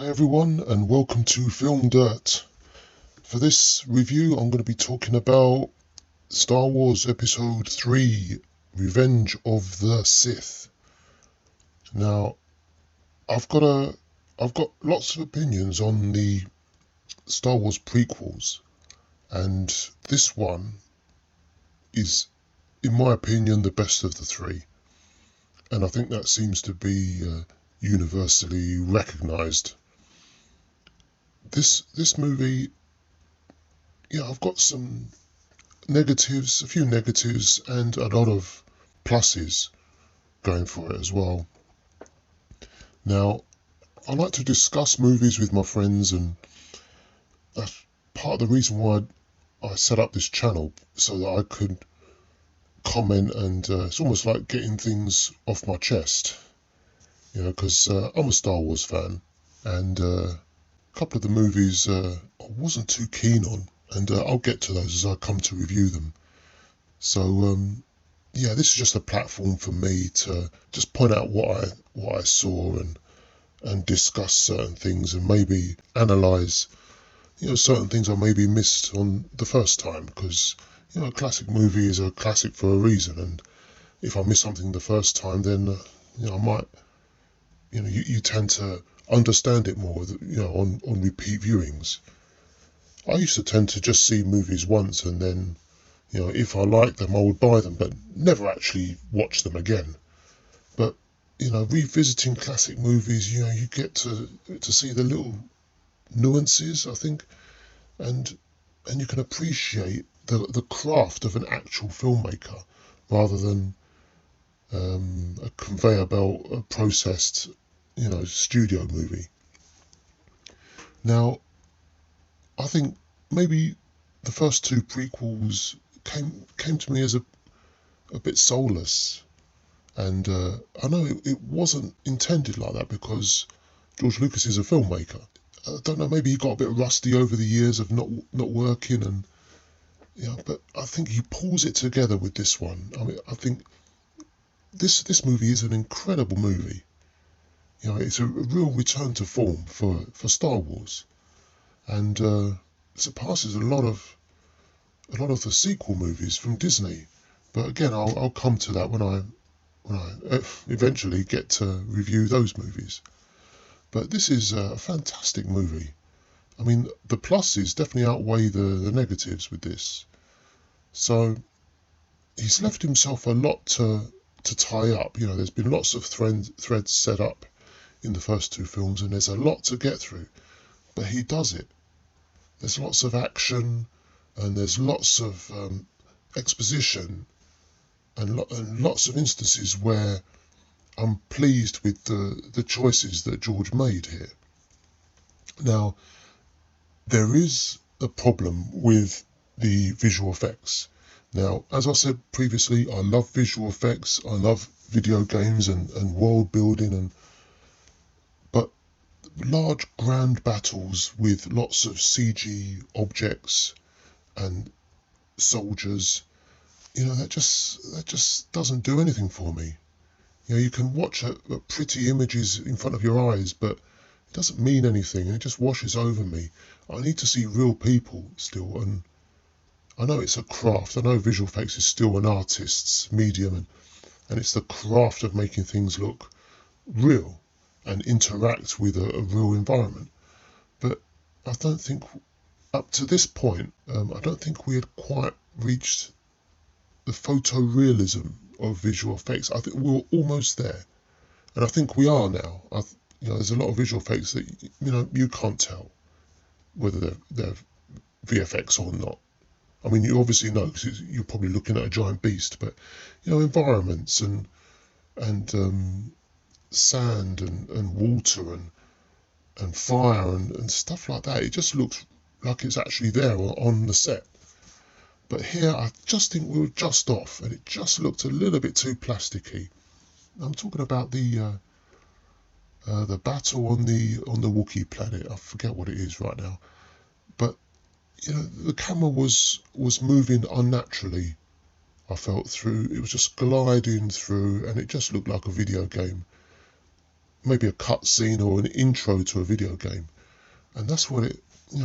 Hi everyone, and welcome to Film Dirt. For this review I'm going to be talking about Star Wars Episode 3, Revenge of the Sith. Now, I've got lots of opinions on the Star Wars prequels, and this one is, in my opinion, the best of the three. And I think that seems to be universally recognised. This movie, I've got some negatives, a few negatives, and a lot of pluses going for it as well. Now, I like to discuss movies with my friends, and that's part of the reason why I set up this channel, so that I could comment, and it's almost like getting things off my chest, because I'm a Star Wars fan, and a couple of the movies I wasn't too keen on, and I'll get to those as I come to review them. So this is just a platform for me to just point out what I saw, and discuss certain things, and maybe analyse certain things I maybe missed on the first time, because a classic movie is a classic for a reason, and if I miss something the first time, then I might, you tend to understand it more, on repeat viewings. I used to tend to just see movies once, and then, if I liked them, I would buy them, but never actually watch them again. But, revisiting classic movies, you get to see the little nuances, I think, and you can appreciate the craft of an actual filmmaker, rather than a conveyor belt, a processed, studio movie. Now, I think maybe the first two prequels came to me as a bit soulless, and I know it wasn't intended like that, because George Lucas is a filmmaker. I don't know, maybe he got a bit rusty over the years of not working, and but I think he pulls it together with this one. I mean, I think this movie is an incredible movie. It's a real return to form for Star Wars, and surpasses a lot of the sequel movies from Disney. But again, I'll come to that when I eventually get to review those movies. But this is a fantastic movie. I mean, the pluses definitely outweigh the negatives with this. So he's left himself a lot to tie up. There's been lots of threads set up in the first two films, and there's a lot to get through. But he does it. There's lots of action, and there's lots of exposition, and lots of instances where I'm pleased with the choices that George made here. Now, there is a problem with the visual effects. Now, as I said previously, I love visual effects, I love video games and world building, but large grand battles with lots of CG objects and soldiers, that just doesn't do anything for me. You can watch pretty images in front of your eyes, but it doesn't mean anything, and it just washes over me. I need to see real people still, and I know it's a craft. I know visual effects is still an artist's medium, and it's the craft of making things look real and interact with a real environment. But I don't think, up to this point, I don't think we had quite reached the photorealism of visual effects. I think we're almost there, and I think we are now. There's a lot of visual effects that you can't tell whether they're VFX or not. I mean, you obviously know, because you're probably looking at a giant beast, but environments and sand and water and fire and stuff like that, it just looks like it's actually there on the set. But here, I just think we were just off, and it just looked a little bit too plasticky. I'm talking about the battle on the Wookiee planet. I forget what it is right now, but the camera was moving unnaturally. I felt through. It was just gliding through, and it just looked like a video game. maybe a cut scene or an intro to a video game. And that's what it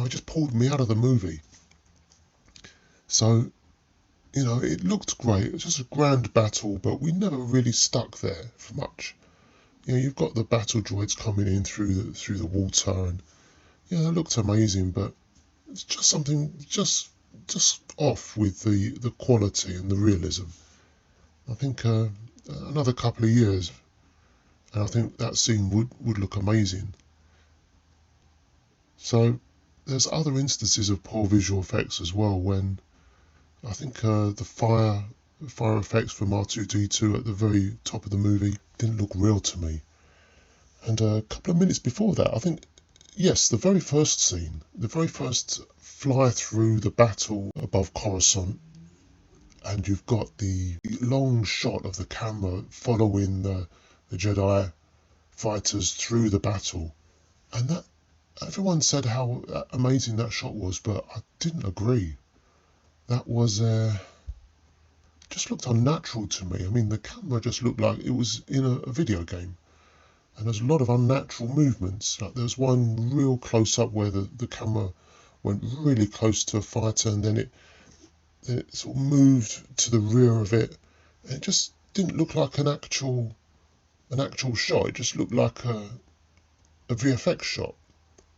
just pulled me out of the movie. So, it looked great. It was just a grand battle, but we never really stuck there for much. You've got the battle droids coming in through the water, and it looked amazing, but it's just something just off with the quality and the realism. I think another couple of years, and I think that scene would look amazing. So there's other instances of poor visual effects as well, when I think the fire effects from R2-D2 at the very top of the movie didn't look real to me. And a couple of minutes before that, I think, yes, the very first scene, the very first fly through the battle above Coruscant, and you've got the long shot of the camera following the Jedi fighters through the battle. And that, everyone said how amazing that shot was, but I didn't agree. That was just looked unnatural to me. I mean, the camera just looked like it was in a video game. And there's a lot of unnatural movements. Like there's one real close up where the camera went really close to a fighter, and then it sort of moved to the rear of it. And it just didn't look like an actual shot. It just looked like a VFX shot,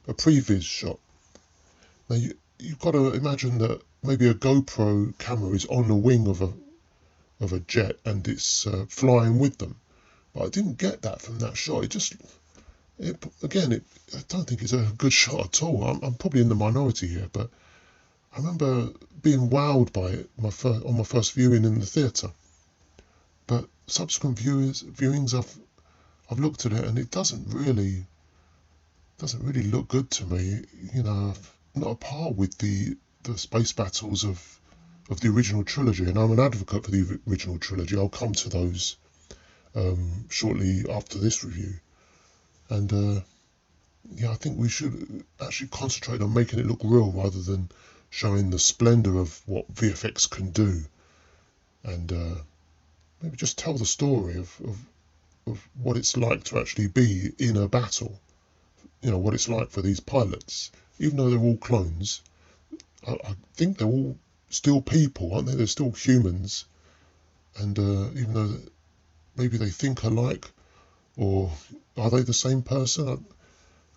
a previs shot. Now you've got to imagine that maybe a GoPro camera is on the wing of a jet and it's flying with them. But I didn't get that from that shot. I don't think it's a good shot at all. I'm probably in the minority here, but I remember being wowed by it on my first viewing in the theatre. But subsequent viewings, I've looked at it and it doesn't really look good to me. Not a par with the space battles of the original trilogy, and I'm an advocate for the original trilogy. I'll come to those shortly after this review. And I think we should actually concentrate on making it look real rather than showing the splendour of what VFX can do, and maybe just tell the story of what it's like to actually be in a battle. What it's like for these pilots. Even though they're all clones, I think they're all still people, aren't they? They're still humans. And even though maybe they think alike, or are they the same person?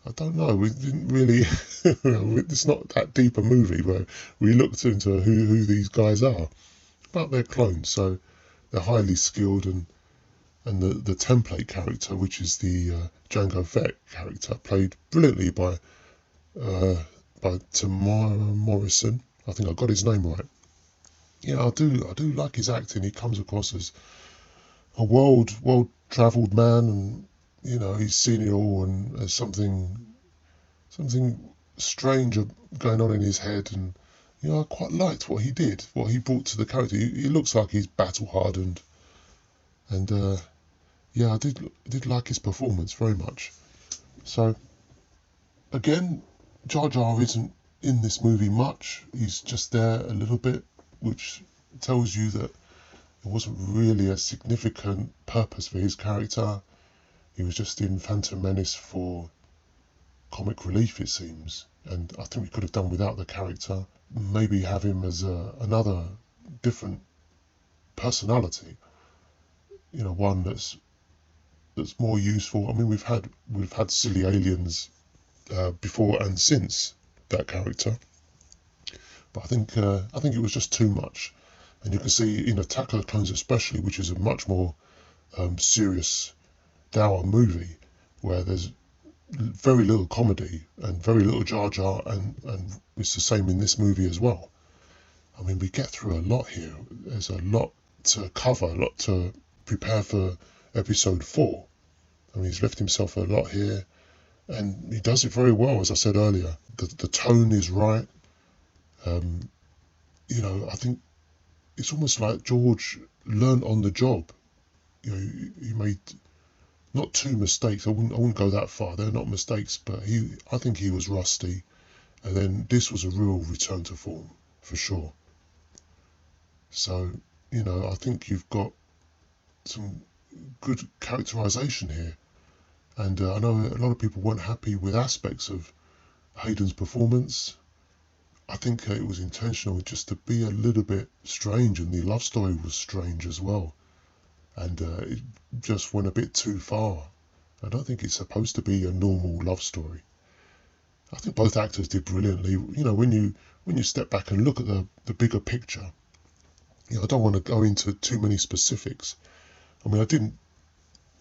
I don't know. We didn't really. It's not that deep a movie where we looked into who these guys are, but they're clones, so they're highly skilled, and the template character, which is the Jango Fett character, played brilliantly by Temuera Morrison. I think I got his name right. I do like his acting. He comes across as a world-travelled man, and he's seen it all, and there's something strange going on in his head, and I quite liked what he did, what he brought to the character. He looks like he's battle-hardened, and I did like his performance very much. So again, Jar Jar isn't in this movie much. He's just there a little bit, which tells you that there wasn't really a significant purpose for his character. He was just in Phantom Menace for comic relief, it seems, and I think we could have done without the character. Maybe have him as another different personality, one that's more useful. I mean, we've had silly aliens before and since that character, but I think it was just too much. And you can see in Attack of the Clones especially, which is a much more serious, dour movie, where there's very little comedy and very little Jar Jar, and it's the same in this movie as well. I mean, we get through a lot here. There's a lot to cover, a lot to prepare for episode 4. I mean, he's left himself a lot here, and he does it very well, as I said earlier. The tone is right. I think it's almost like George learned on the job. He made not 2 mistakes. I wouldn't go that far. They're not mistakes, but I think he was rusty, and then this was a real return to form for sure. So I think you've got some good characterization here, And I know a lot of people weren't happy with aspects of Hayden's performance. I think it was intentional just to be a little bit strange, and the love story was strange as well. And it just went a bit too far. I don't think it's supposed to be a normal love story. I think both actors did brilliantly. You know, when you step back and look at the bigger picture, you know, I don't want to go into too many specifics. I mean, I didn't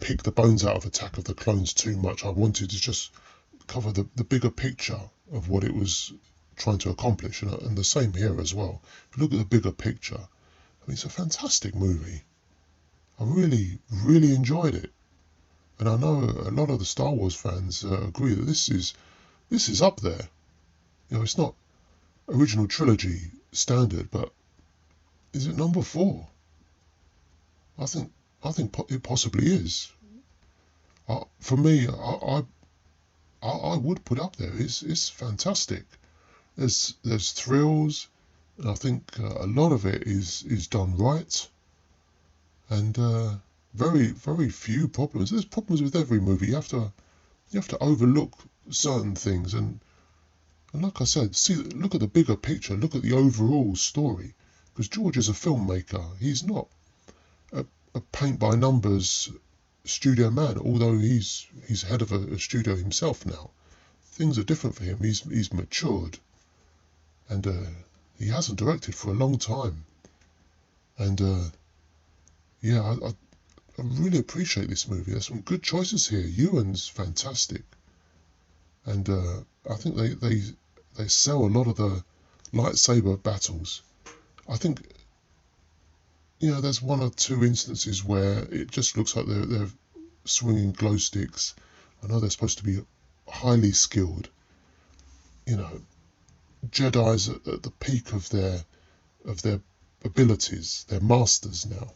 pick the bones out of Attack of the Clones too much. I wanted to just cover the bigger picture of what it was trying to accomplish, and the same here as well. If you look at the bigger picture, I mean, it's a fantastic movie. I really, really enjoyed it. And I know a lot of the Star Wars fans agree that this is up there. You know, it's not original trilogy standard, but is it number 4? I think it possibly is. For me, I would put up there. It's fantastic. There's thrills, and I think a lot of it is done right, and very, very few problems. There's problems with every movie. You have to overlook certain things, and like I said, look at the bigger picture. Look at the overall story, because George is a filmmaker. He's not a paint by numbers studio man, although he's head of a studio himself now. Things are different for him. He's matured, and he hasn't directed for a long time. And yeah, I really appreciate this movie. There's some good choices here. Ewan's fantastic, and I think they sell a lot of the lightsaber battles. I think, you know, there's one or two instances where it just looks like they're swinging glow sticks. I know they're supposed to be highly skilled. You know, Jedi's at the peak of their abilities. They're masters now.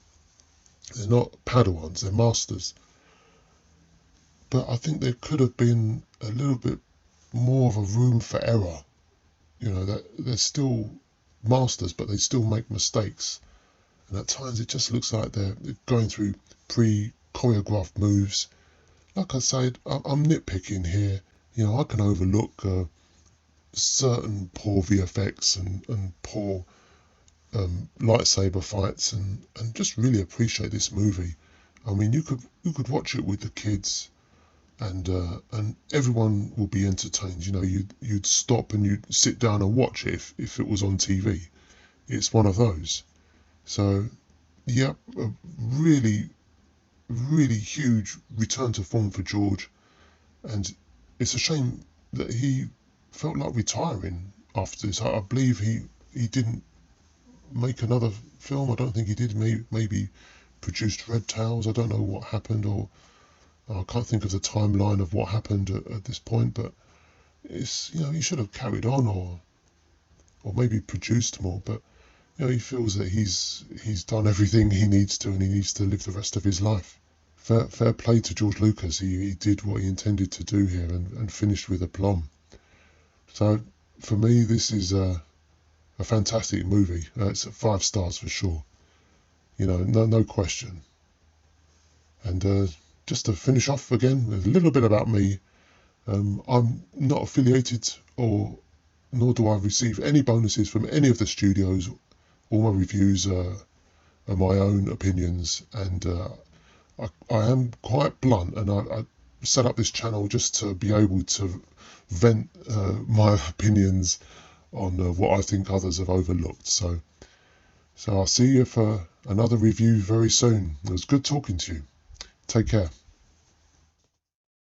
They're not Padawans, they're masters. But I think there could have been a little bit more of a room for error. You know, that they're still masters, but they still make mistakes. And at times it just looks like they're going through pre-choreographed moves. Like I said, I'm nitpicking here. You know, I can overlook certain poor VFX and poor lightsaber fights, and just really appreciate this movie. I mean, you could watch it with the kids, and everyone will be entertained. You know, you'd stop and you'd sit down and watch it if it was on TV. It's one of those. So, yeah, a really, really huge return to form for George, and it's a shame that he felt like retiring after this. I believe he didn't make another film. I don't think he did. Maybe produced Red Tails. I don't know what happened, or I can't think of the timeline of what happened at this point. But it's, you know, he should have carried on, or maybe produced more. But you know, he feels that he's done everything he needs to, and he needs to live the rest of his life. Fair play to George Lucas. He did what he intended to do here, and finished with aplomb. So for me, this is a fantastic movie. It's 5 stars for sure. You know, no question. And just to finish off again, a little bit about me. I'm not affiliated, nor do I receive any bonuses from any of the studios. All my reviews are my own opinions, and I am quite blunt, and I set up this channel just to be able to vent my opinions on what I think others have overlooked. So I'll see you for another review very soon. It was good talking to you. Take care.